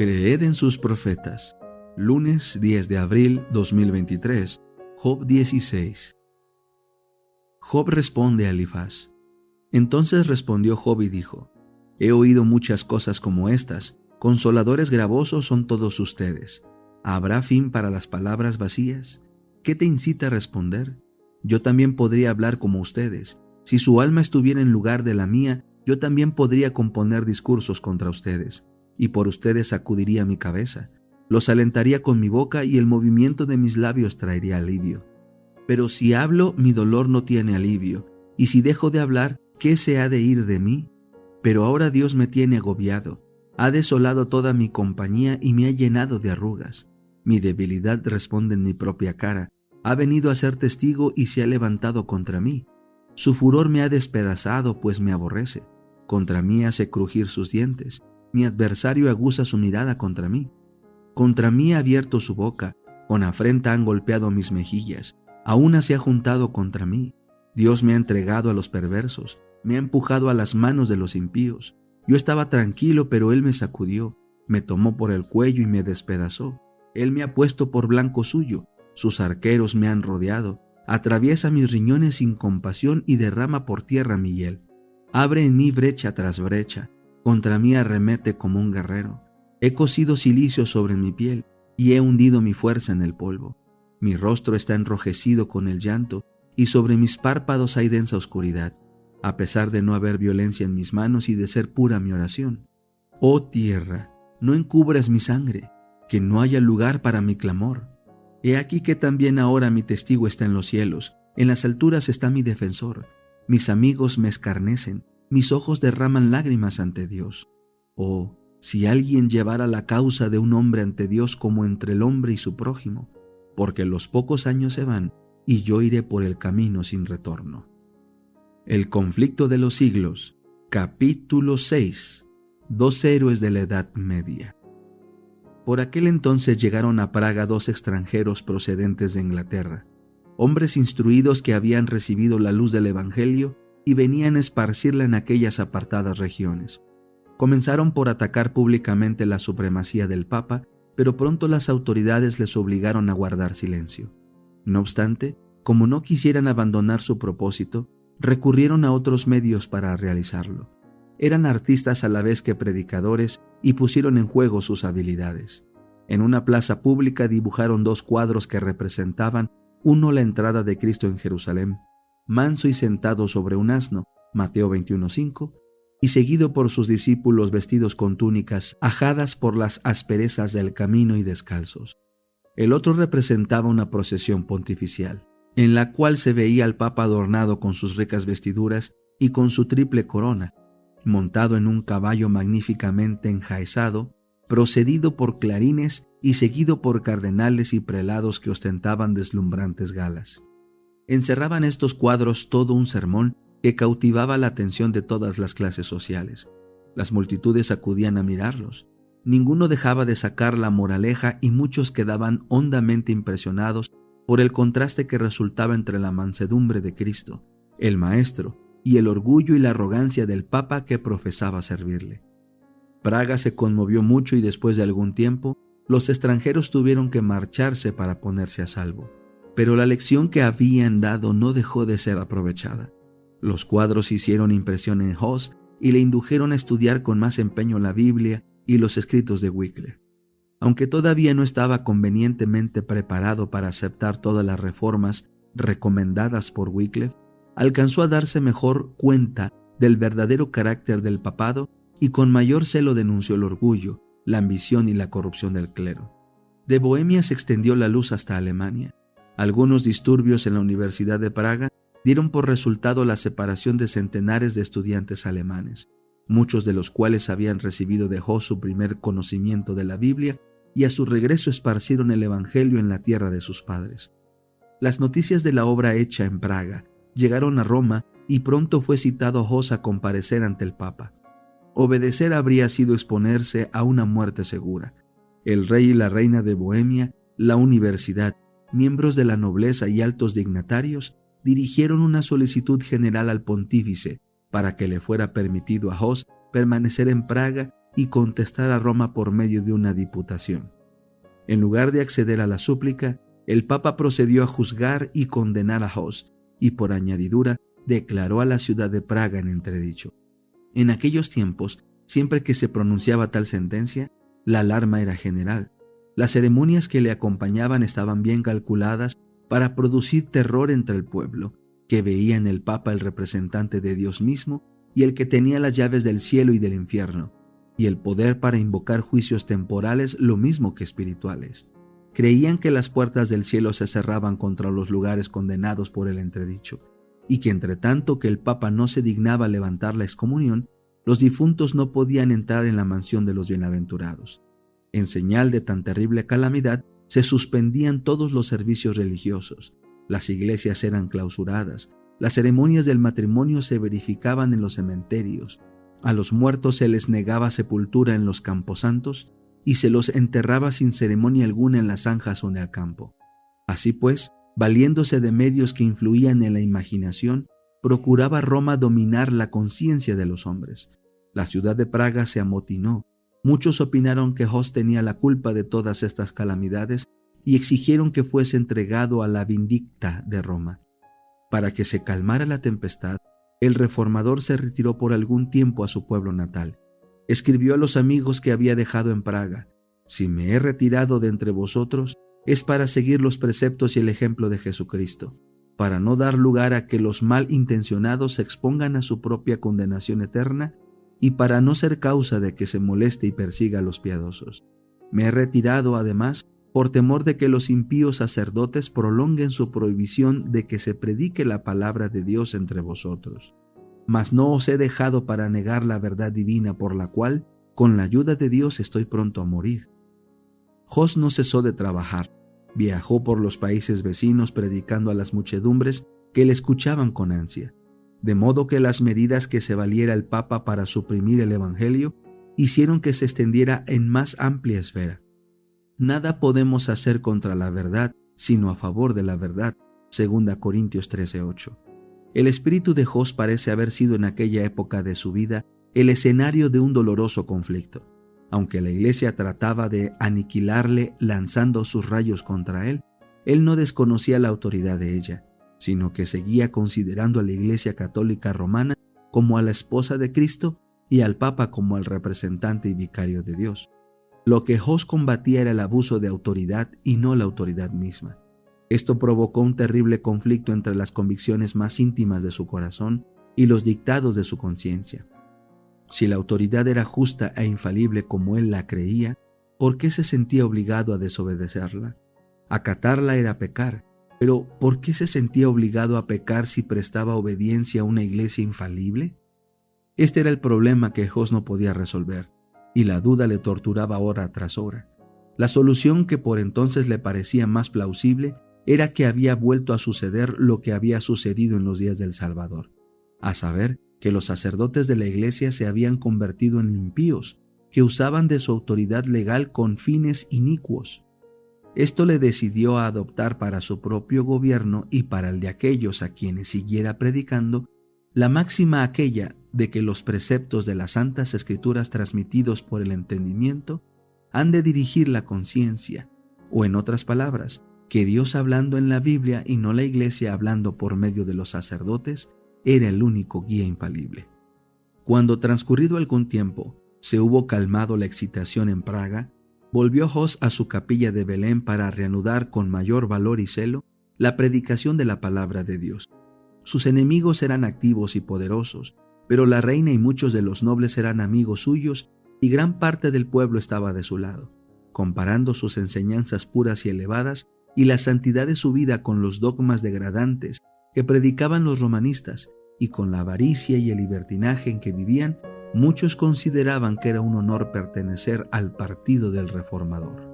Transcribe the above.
Creed en sus profetas. Lunes 10 de abril 2023, Job 16. Job responde a Elifaz. Entonces respondió Job y dijo: He oído muchas cosas como estas, consoladores gravosos son todos ustedes. ¿Habrá fin para las palabras vacías? ¿Qué te incita a responder? Yo también podría hablar como ustedes. Si su alma estuviera en lugar de la mía, yo también podría componer discursos contra ustedes, y por ustedes sacudiría mi cabeza. Los alentaría con mi boca y el movimiento de mis labios traería alivio. Pero si hablo, mi dolor no tiene alivio, y si dejo de hablar, ¿qué se ha de ir de mí? Pero ahora Dios me tiene agobiado, ha desolado toda mi compañía y me ha llenado de arrugas. Mi debilidad responde en mi propia cara, ha venido a ser testigo y se ha levantado contra mí. Su furor me ha despedazado, pues me aborrece. Contra mí hace crujir sus dientes, mi adversario aguza su mirada contra mí. Contra mí ha abierto su boca, con afrenta han golpeado mis mejillas, a una se ha juntado contra mí. Dios me ha entregado a los perversos, me ha empujado a las manos de los impíos. Yo estaba tranquilo, pero Él me sacudió, me tomó por el cuello y me despedazó. Él me ha puesto por blanco suyo, sus arqueros me han rodeado, atraviesa mis riñones sin compasión y derrama por tierra mi hiel. Abre en mí brecha tras brecha, contra mí arremete como un guerrero. He cosido cilicio sobre mi piel y he hundido mi fuerza en el polvo. Mi rostro está enrojecido con el llanto y sobre mis párpados hay densa oscuridad, a pesar de no haber violencia en mis manos y de ser pura mi oración. Oh tierra, no encubras mi sangre, que no haya lugar para mi clamor. He aquí que también ahora mi testigo está en los cielos, en las alturas está mi defensor. Mis amigos me escarnecen, mis ojos derraman lágrimas ante Dios. Oh, si alguien llevara la causa de un hombre ante Dios como entre el hombre y su prójimo, porque los pocos años se van y yo iré por el camino sin retorno. El conflicto de los siglos, capítulo 6. Dos héroes de la Edad Media. Por aquel entonces llegaron a Praga dos extranjeros procedentes de Inglaterra, hombres instruidos que habían recibido la luz del Evangelio y venían a esparcirla en aquellas apartadas regiones. Comenzaron por atacar públicamente la supremacía del Papa, pero pronto las autoridades les obligaron a guardar silencio. No obstante, como no quisieran abandonar su propósito, recurrieron a otros medios para realizarlo. Eran artistas a la vez que predicadores y pusieron en juego sus habilidades. En una plaza pública dibujaron dos cuadros que representaban uno la entrada de Cristo en Jerusalén, manso y sentado sobre un asno, Mateo 21:5, y seguido por sus discípulos vestidos con túnicas ajadas por las asperezas del camino y descalzos. El otro representaba una procesión pontificial, en la cual se veía al Papa adornado con sus ricas vestiduras y con su triple corona, montado en un caballo magníficamente enjaezado, procedido por clarines y seguido por cardenales y prelados que ostentaban deslumbrantes galas. Encerraban estos cuadros todo un sermón que cautivaba la atención de todas las clases sociales. Las multitudes acudían a mirarlos. Ninguno dejaba de sacar la moraleja y muchos quedaban hondamente impresionados por el contraste que resultaba entre la mansedumbre de Cristo, el Maestro, y el orgullo y la arrogancia del Papa que profesaba servirle. Praga se conmovió mucho y después de algún tiempo, los extranjeros tuvieron que marcharse para ponerse a salvo. Pero la lección que habían dado no dejó de ser aprovechada. Los cuadros hicieron impresión en Hus y le indujeron a estudiar con más empeño la Biblia y los escritos de Wycliffe. Aunque todavía no estaba convenientemente preparado para aceptar todas las reformas recomendadas por Wycliffe, alcanzó a darse mejor cuenta del verdadero carácter del papado y con mayor celo denunció el orgullo, la ambición y la corrupción del clero. De Bohemia se extendió la luz hasta Alemania. Algunos disturbios en la Universidad de Praga dieron por resultado la separación de centenares de estudiantes alemanes, muchos de los cuales habían recibido de Hus su primer conocimiento de la Biblia y a su regreso esparcieron el Evangelio en la tierra de sus padres. Las noticias de la obra hecha en Praga llegaron a Roma y pronto fue citado Hus a comparecer ante el Papa. Obedecer habría sido exponerse a una muerte segura. El rey y la reina de Bohemia, la universidad, miembros de la nobleza y altos dignatarios dirigieron una solicitud general al pontífice para que le fuera permitido a Hus permanecer en Praga y contestar a Roma por medio de una diputación. En lugar de acceder a la súplica, el Papa procedió a juzgar y condenar a Hus, y por añadidura declaró a la ciudad de Praga en entredicho. En aquellos tiempos, siempre que se pronunciaba tal sentencia, la alarma era general. Las ceremonias que le acompañaban estaban bien calculadas para producir terror entre el pueblo, que veía en el Papa el representante de Dios mismo y el que tenía las llaves del cielo y del infierno, y el poder para invocar juicios temporales lo mismo que espirituales. Creían que las puertas del cielo se cerraban contra los lugares condenados por el entredicho, y que entre tanto que el Papa no se dignaba levantar la excomunión, los difuntos no podían entrar en la mansión de los bienaventurados. En señal de tan terrible calamidad, se suspendían todos los servicios religiosos, las iglesias eran clausuradas, las ceremonias del matrimonio se verificaban en los cementerios, a los muertos se les negaba sepultura en los camposantos y se los enterraba sin ceremonia alguna en las zanjas o en el campo. Así pues, valiéndose de medios que influían en la imaginación, procuraba Roma dominar la conciencia de los hombres. La ciudad de Praga se amotinó. Muchos opinaron que Hus tenía la culpa de todas estas calamidades y exigieron que fuese entregado a la vindicta de Roma. Para que se calmara la tempestad, el reformador se retiró por algún tiempo a su pueblo natal. Escribió a los amigos que había dejado en Praga: «Si me he retirado de entre vosotros, es para seguir los preceptos y el ejemplo de Jesucristo, para no dar lugar a que los malintencionados se expongan a su propia condenación eterna y para no ser causa de que se moleste y persiga a los piadosos. Me he retirado, además, por temor de que los impíos sacerdotes prolonguen su prohibición de que se predique la palabra de Dios entre vosotros. Mas no os he dejado para negar la verdad divina por la cual, con la ayuda de Dios, estoy pronto a morir». Hus no cesó de trabajar. Viajó por los países vecinos predicando a las muchedumbres que le escuchaban con ansia, de modo que las medidas que se valiera el Papa para suprimir el Evangelio hicieron que se extendiera en más amplia esfera. Nada podemos hacer contra la verdad, sino a favor de la verdad, 2 Corintios 13:8. El espíritu de Hus parece haber sido en aquella época de su vida el escenario de un doloroso conflicto. Aunque la Iglesia trataba de aniquilarle lanzando sus rayos contra él no desconocía la autoridad de ella, sino que seguía considerando a la Iglesia Católica Romana como a la esposa de Cristo y al Papa como al representante y vicario de Dios. Lo que Hus combatía era el abuso de autoridad y no la autoridad misma. Esto provocó un terrible conflicto entre las convicciones más íntimas de su corazón y los dictados de su conciencia. Si la autoridad era justa e infalible como él la creía, ¿por qué se sentía obligado a desobedecerla? Acatarla era pecar, pero ¿por qué se sentía obligado a pecar si prestaba obediencia a una iglesia infalible? Este era el problema que Hus no podía resolver, y la duda le torturaba hora tras hora. La solución que por entonces le parecía más plausible era que había vuelto a suceder lo que había sucedido en los días del Salvador, a saber, que los sacerdotes de la iglesia se habían convertido en impíos, que usaban de su autoridad legal con fines inicuos. Esto le decidió a adoptar para su propio gobierno y para el de aquellos a quienes siguiera predicando, la máxima aquella de que los preceptos de las Santas Escrituras transmitidos por el entendimiento han de dirigir la conciencia, o en otras palabras, que Dios hablando en la Biblia y no la Iglesia hablando por medio de los sacerdotes, era el único guía infalible. Cuando transcurrido algún tiempo se hubo calmado la excitación en Praga, volvió Hus a su capilla de Belén para reanudar con mayor valor y celo la predicación de la palabra de Dios. Sus enemigos eran activos y poderosos, pero la reina y muchos de los nobles eran amigos suyos y gran parte del pueblo estaba de su lado, comparando sus enseñanzas puras y elevadas y la santidad de su vida con los dogmas degradantes que predicaban los romanistas, y con la avaricia y el libertinaje en que vivían, muchos consideraban que era un honor pertenecer al partido del reformador.